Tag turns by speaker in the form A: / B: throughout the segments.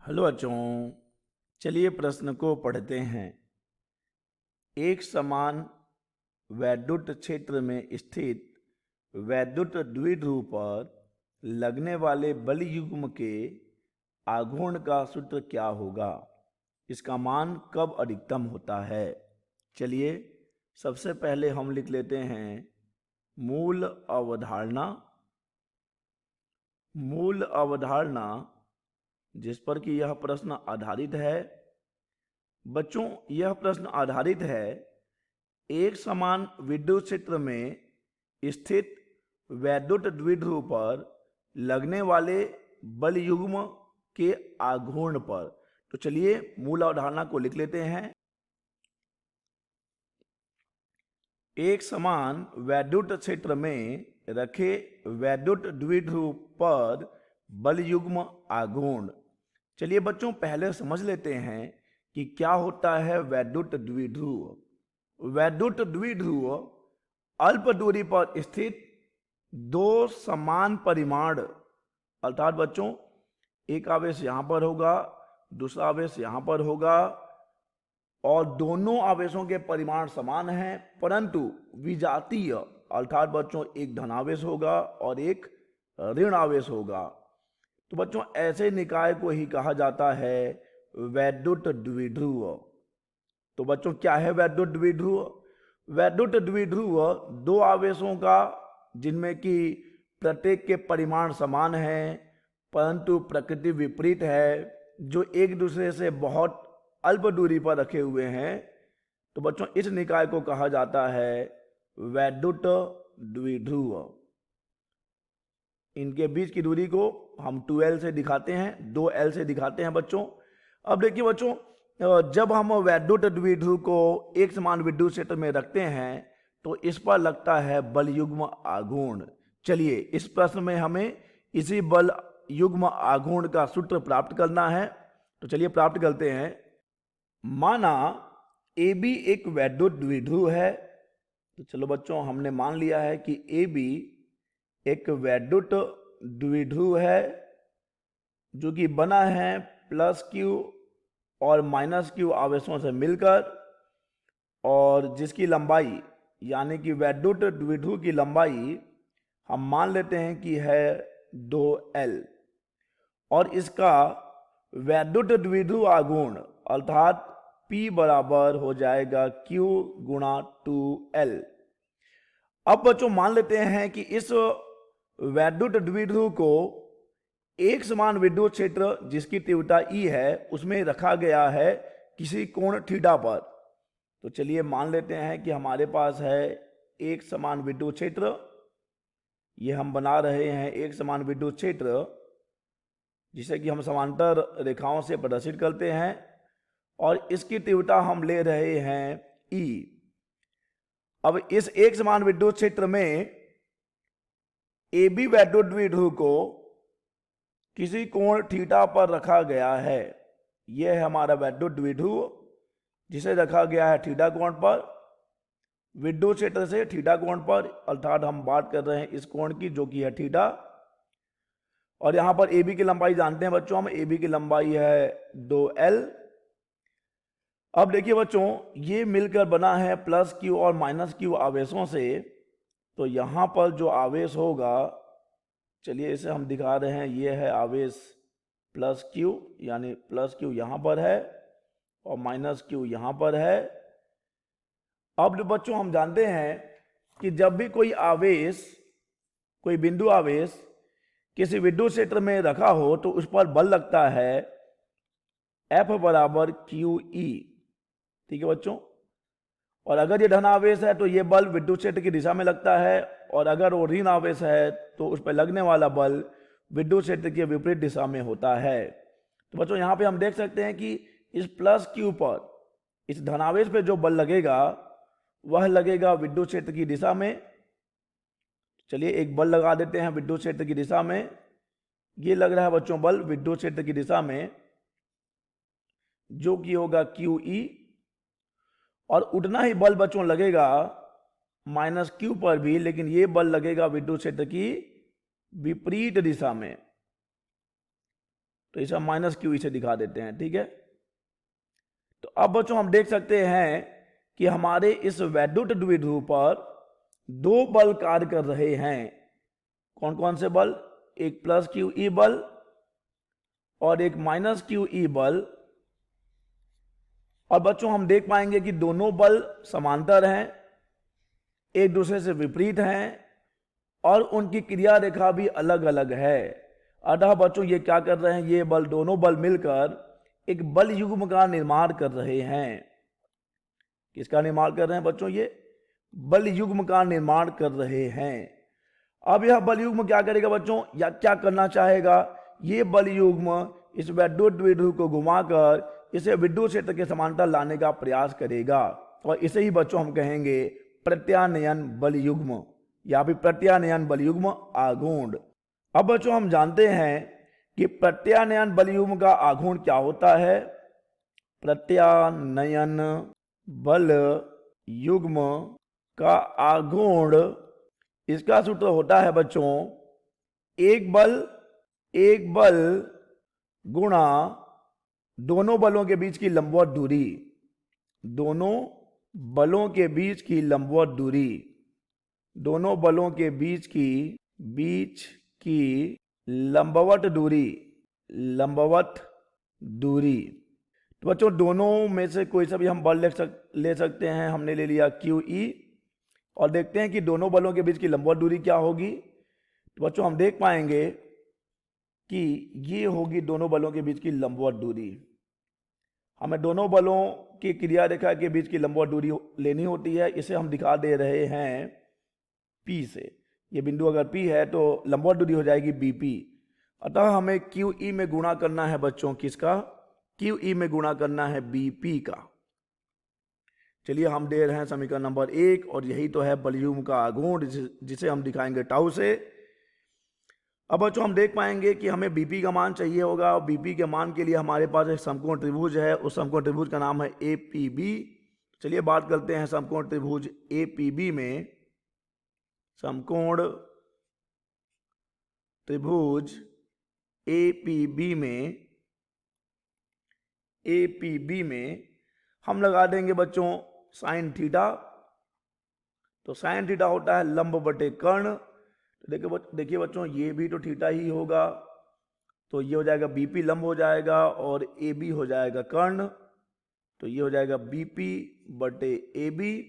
A: Hello बच्चों, चलिए प्रश्न को पढ़ते हैं। एक समान वैद्युत क्षेत्र में स्थित वैद्युत द्विध्रुव पर लगने वाले बल युग्म के आघूर्ण का सूत्र क्या होगा? इसका मान कब अधिकतम होता है? चलिए सबसे पहले हम लिख लेते हैं मूल अवधारणा। मूल अवधारणा जिस पर कि यह प्रश्न आधारित है। बच्चों, यह प्रश्न आधारित है एक समान विद्युत क्षेत्र में स्थित वैद्युत द्विध्रुव पर लगने वाले बल युग्म के आघूर्ण पर। तो चलिए मूल अवधारणा को लिख लेते हैं। एक समान वैद्युत क्षेत्र में रखे वैद्युत द्विध्रुव पर बल युग्म आघूर्ण। चलिए बच्चों, पहले समझ लेते हैं कि क्या होता है वैद्युत द्विध्रुव। वैद्युत द्विध्रुव अल्प दूरी पर स्थित दो समान परिमाण, अर्थात बच्चों एक आवेश यहां पर होगा, दूसरा आवेश यहां पर होगा और दोनों आवेशों के परिमाण समान हैं, परंतु विजातीय, अर्थात बच्चों एक धनावेश होगा और एक ऋण आवेश होगा। तो बच्चों ऐसे निकाय को ही कहा जाता है वैद्युत द्विध्रुव। तो बच्चों क्या है वैद्युत द्विध्रुव? वैद्युत द्विध्रुव दो आवेशों का जिनमें कि प्रत्येक के परिमाण समान हैं परंतु प्रकृति विपरीत है, जो एक दूसरे से बहुत अल्प दूरी पर रखे हुए हैं। तो बच्चों इस निकाय को कहा जाता है वैद्युत द्विध्रुव। इनके बीच की दूरी को हम 2L से दिखाते हैं, 2L से दिखाते हैं बच्चों। अब देखिए बच्चों, जब हम वैद्युत द्विध्रुव को एक समान विद्युत क्षेत्र में रखते हैं तो इस पर लगता है बल युग्म आघूर्ण। चलिए इस प्रश्न में हमें इसी बल युग्म आघूर्ण का सूत्र प्राप्त करना है। तो चलिए प्राप्त करते हैं। माना AB एक वैद्युत द्विध्रुव है। तो चलो बच्चों हमने मान लिया है कि AB एक वैद्युत द्विध्रुव है जो कि बना है +Q और -Q आवेशों से मिलकर, और जिसकी लंबाई यानी कि वैद्युत द्विध्रुव की लंबाई हम मान लेते हैं कि है 2L, और इसका वैद्युत द्विध्रुव आघूर्ण अर्थात P बराबर हो जाएगा Q गुणा 2L। अब बच्चों मान लेते हैं कि इस वैद्युत द्विध्रुव को एक समान विद्युत क्षेत्र जिसकी तीव्रता E है उसमें रखा गया है किसी कोण थीटा पर। तो चलिए मान लेते हैं कि हमारे पास है एक समान विद्युत क्षेत्र। ये हम बना रहे हैं एक समान विद्युत क्षेत्र जिसे कि हम समांतर रेखाओं से प्रदर्शित करते हैं, और इसकी तीव्रता हम ले रहे हैं E। अब इस एक समान विद्युत क्षेत्र में AB वैद्युत द्विध्रुव को किसी कोण थीटा पर रखा गया है। यह है हमारा वैद्युत द्विध्रुव जिसे रखा गया है थीटा कोण पर, विद्युत क्षेत्र से थीटा कोण पर, अर्थात हम बात कर रहे हैं इस कोण की जो कि है थीटा। और यहां पर AB की लंबाई जानते हैं बच्चों हम, AB की लंबाई है 2L। अब देखिए बच्चों ये मिलकर बना है +Q और -Q आवेशों से। तो यहां पर जो आवेश होगा, चलिए इसे हम दिखा रहे हैं, ये है आवेश +Q, यानी +Q यहां पर है और -Q यहां पर है। अब बच्चों हम जानते हैं कि जब भी कोई आवेश, कोई बिंदु आवेश किसी विद्युत क्षेत्र में रखा हो तो उस पर बल लगता है F बराबर QE। ठीक है बच्चों, और अगर ये धन आवेश है तो ये बल विद्युत क्षेत्र की दिशा में लगता है, और अगर वो ऋण आवेश है तो उस पर लगने वाला बल विद्युत क्षेत्र की विपरीत दिशा में होता है। तो बच्चों यहाँ पे हम देख सकते हैं कि इस +Q पर, इस धनावेश पे जो बल लगेगा वह लगेगा विद्युत क्षेत्र की दिशा में। चलिए एक बल लगा देते हैं विद्युत क्षेत्र की दिशा में। ये लग रहा है बच्चों बल विद्युत क्षेत्र की दिशा में जो कि होगा QE, और उतना ही बल बच्चों लगेगा -Q पर भी, लेकिन ये बल लगेगा विद्युत क्षेत्र की विपरीत दिशा में। तो इसे हम माइनस क्यू ई से दिखा देते हैं, ठीक है। तो अब बच्चों हम देख सकते हैं कि हमारे इस वैद्युत द्विध्रुव पर दो बल कार्य कर रहे हैं। कौन कौन से बल? एक प्लस क्यू ई बल और एक माइनस क्यू ई बल। और बच्चों हम देख पाएंगे कि दोनों बल समांतर हैं, एक दूसरे से विपरीत हैं और उनकी क्रिया रेखा भी अलग अलग है। अतः बच्चों ये क्या कर रहे हैं? ये बल, दोनों बल मिलकर एक बल युग्म का निर्माण कर रहे हैं। किसका निर्माण कर रहे हैं बच्चों? ये बल युग्म का निर्माण कर रहे हैं। अब यह बल युग्म क्या करेगा बच्चों, या क्या करना चाहेगा? ये बल युग्म इस वैद्युत द्विध्रुव को घुमाकर इसे विद्युत क्षेत्र के समांतर लाने का प्रयास करेगा और इसे ही बच्चों हम कहेंगे प्रत्यानयन बल युग्म या फिर प्रत्यानयन बल युग्म आघूर्ण। अब बच्चों हम जानते हैं कि प्रत्यानयन बल युग्म का आघूर्ण क्या होता है। प्रत्यानयन बल युग्म का आघूर्ण, इसका सूत्र होता है बच्चों एक बल गुणा दोनों बलों के बीच की लंबवत दूरी, दोनों बलों के बीच की लंबवत दूरी, दोनों बलों के बीच की लंबवत दूरी। तो बच्चों दोनों में से कोई सा भी हम बल ले सकते हैं। हमने ले लिया क्यू ई और देखते हैं कि दोनों बलों के बीच की लंबवत दूरी क्या होगी। तो बच्चों हम देख पाएंगे कि ये होगी दोनों बलों के बीच की लंबवत दूरी। हमें दोनों बलों की क्रिया रेखा के बीच की लंबवत दूरी लेनी होती है। इसे हम दिखा दे रहे हैं P से। ये बिंदु अगर P है तो लंबवत दूरी हो जाएगी BP। अतः हमें QE में गुणा करना है बच्चों, किसका? QE में गुणा करना है BP का। चलिए हम दे रहे हैं समीकरण नंबर 1 और यही तो है बल युग्म का आघूर्ण, जिसे हम दिखाएंगे टाउ से। अब बच्चों हम देख पाएंगे कि हमें BP का मान चाहिए होगा और BP के मान के लिए हमारे पास एक समकोण त्रिभुज है। उस समकोण त्रिभुज का नाम है APB। चलिए बात करते हैं समकोण त्रिभुज APB में। समकोण त्रिभुज APB में हम लगा देंगे बच्चों साइन थीटा। तो साइन थीटा होता है लंब बटे कर्ण। तो देखिए बच्चों ये भी तो थीटा ही होगा, तो ये हो जाएगा BP लंब हो जाएगा और AB हो जाएगा कर्ण। तो ये हो जाएगा BP बटे AB।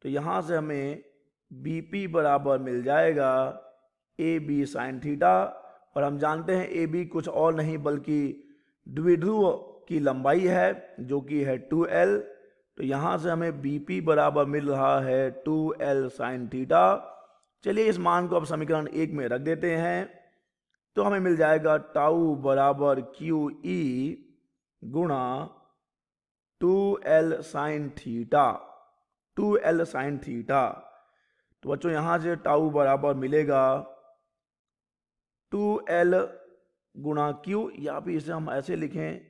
A: तो यहाँ से हमें BP बराबर मिल जाएगा AB साइन थीटा। और हम जानते हैं AB कुछ और नहीं बल्कि द्विध्रुव की लंबाई है जो कि है 2L। तो यहाँ से हमें BP बराबर मिल रहा है 2L साइन थीटा। चलिए इस मान को अब समीकरण 1 में रख देते हैं। तो हमें मिल जाएगा टाउ बराबर QE गुणा 2L sine theta, 2L sine theta. तो बच्चों यहां से टाउ बराबर मिलेगा 2L गुणा Q, या फिर इसे हम ऐसे लिखें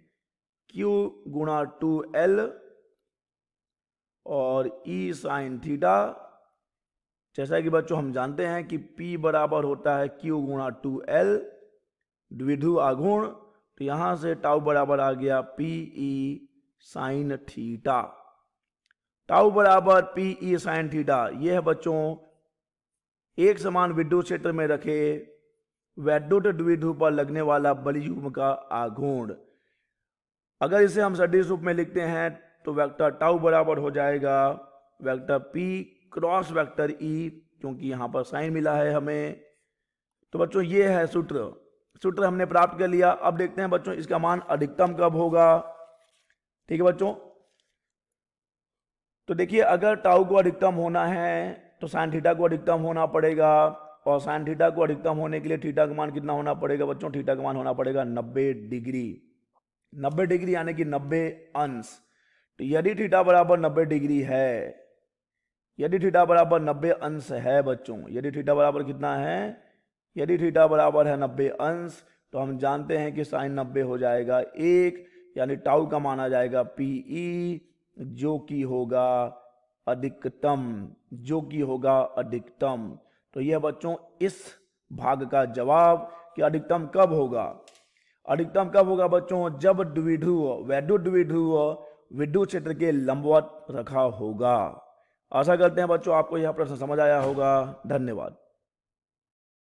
A: Q गुणा 2L और E साइन थीटा। जैसा कि बच्चों हम जानते हैं कि P बराबर होता है Q गुणा 2L द्विध्रुव आघूर्ण। तो यहां से टाउ बराबर आ गया PE साइन थीटा। टाउ बराबर PE साइन थीटा। यह है बच्चों एक समान विद्युत क्षेत्र में रखे वैद्युत द्विध्रुव पर लगने वाला बल युग्म का आघूर्ण। अगर इसे हम सदिश रूप में लिखते हैं तो वेक्टर टाउ बराबर हो जाएगा vector P cross vector E, क्योंकि यहां पर साइन मिला है हमें। तो बच्चों ये है सूत्र हमने प्राप्त कर लिया। अब देखते हैं बच्चों इसका मान अधिकतम कब होगा। ठीक है बच्चों, तो देखिए अगर टाउ को अधिकतम होना है तो साइन थीटा को अधिकतम होना पड़ेगा, और साइन थीटा को अधिकतम होने के लिए थीटा का मान कितना होना पड़ेगा बच्चों? थीटा का मान होना पड़ेगा 90 डिग्री। 90 डिग्री यानी कि 90 अंश। तो यदि थीटा बराबर 90 डिग्री है, यदि थीटा बराबर 90 अंश है बच्चों, यदि थीटा बराबर कितना है? यदि थीटा बराबर है 90 अंश, तो हम जानते हैं कि साइन 90 हो जाएगा 1, यानी टाउ का मान आ जाएगा PE जो कि होगा अधिकतम, जो कि होगा अधिकतम। तो यह बच्चों इस भाग का जवाब कि अधिकतम कब होगा। अधिकतम कब होगा बच्चों? जब द्विध्रुव वैद्युत द्विध्रुव विद्युत क्षेत्र के लंबवत रखा होगा। आशा करते हैं बच्चों आपको यह प्रश्न समझ आया होगा। धन्यवाद।